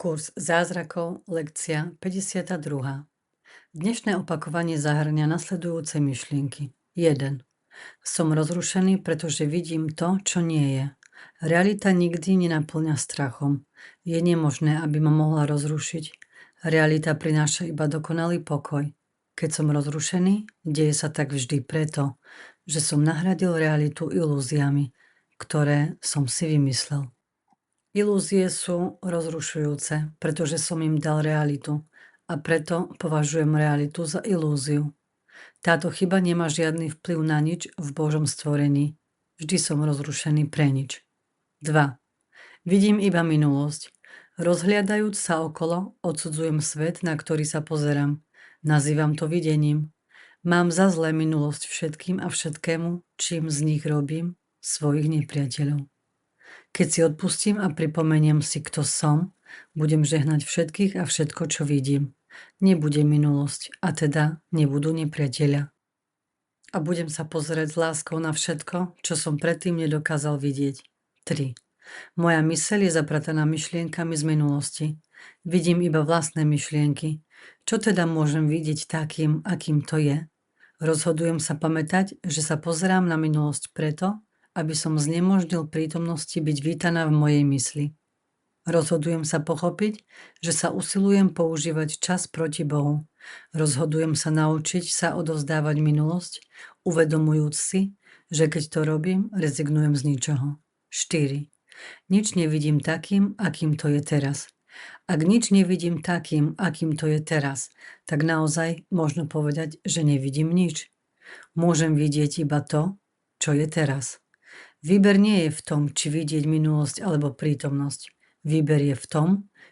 Kurs zázrakov, lekcia 52. Dnešné opakovanie zahŕňa nasledujúce myšlienky. 1. Som rozrušený, pretože vidím to, čo nie je. Realita nikdy nenaplňa strachom. Je nemožné, aby ma mohla rozrušiť. Realita prináša iba dokonalý pokoj. Keď som rozrušený, deje sa tak vždy preto, že som nahradil realitu ilúziami, ktoré som si vymyslel. Ilúzie sú rozrušujúce, pretože som im dal realitu a preto považujem realitu za ilúziu. Táto chyba nemá žiadny vplyv na nič v Božom stvorení. Vždy som rozrušený pre nič. 2. Vidím iba minulosť. Rozhliadajúc sa okolo, odsudzujem svet, na ktorý sa pozerám. Nazývam to videním. Mám za zlé minulosť všetkým a všetkému, čím z nich robím svojich nepriateľov. Keď si odpustím a pripomeniem si, kto som, budem žehnať všetkých a všetko, čo vidím. Nebude minulosť, a teda nebudú nepriateľa. A budem sa pozerať s láskou na všetko, čo som predtým nedokázal vidieť. 3. Moja myseľ je zaprataná myšlienkami z minulosti. Vidím iba vlastné myšlienky. Čo teda môžem vidieť takým, akým to je? Rozhodujem sa pamätať, že sa pozerám na minulosť preto, aby som znemožnil prítomnosti byť vítaná v mojej mysli. Rozhodujem sa pochopiť, že sa usilujem používať čas proti Bohu. Rozhodujem sa naučiť sa odovzdávať minulosť, uvedomujúc si, že keď to robím, rezignujem z ničoho. 4. Nič nevidím takým, akým to je teraz. Ak nič nevidím takým, akým to je teraz, tak naozaj možno povedať, že nevidím nič. Môžem vidieť iba to, čo je teraz. Výber nie je v tom, či vidieť minulosť alebo prítomnosť. Výber je v tom,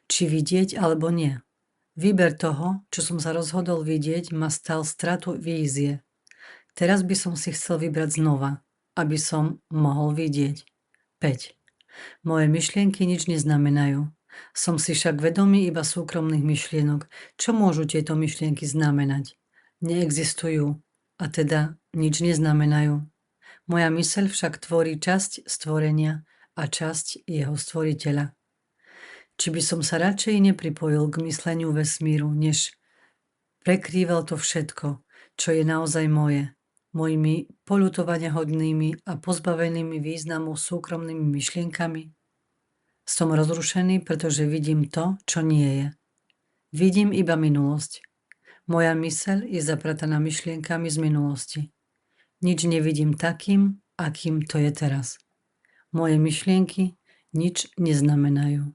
či vidieť alebo nie. Výber toho, čo som sa rozhodol vidieť, ma stal stratu vízie. Teraz by som si chcel vybrať znova, aby som mohol vidieť. 5. Moje myšlienky nič neznamenajú. Som si však vedomý iba súkromných myšlienok. Čo môžu tieto myšlienky znamenať? Neexistujú, a teda nič neznamenajú. Moja myseľ však tvorí časť stvorenia a časť jeho stvoriteľa. Či by som sa radšej nepripojil k mysleniu vesmíru, než prekrýval to všetko, čo je naozaj moje, mojimi poľutovania hodnými a pozbavenými významu súkromnými myšlienkami? Som rozrušený, pretože vidím to, čo nie je. Vidím iba minulosť. Moja myseľ je zaprataná myšlienkami z minulosti. Nič nevidím takým, akým to je teraz. Moje myšlienky nič neznamenajú.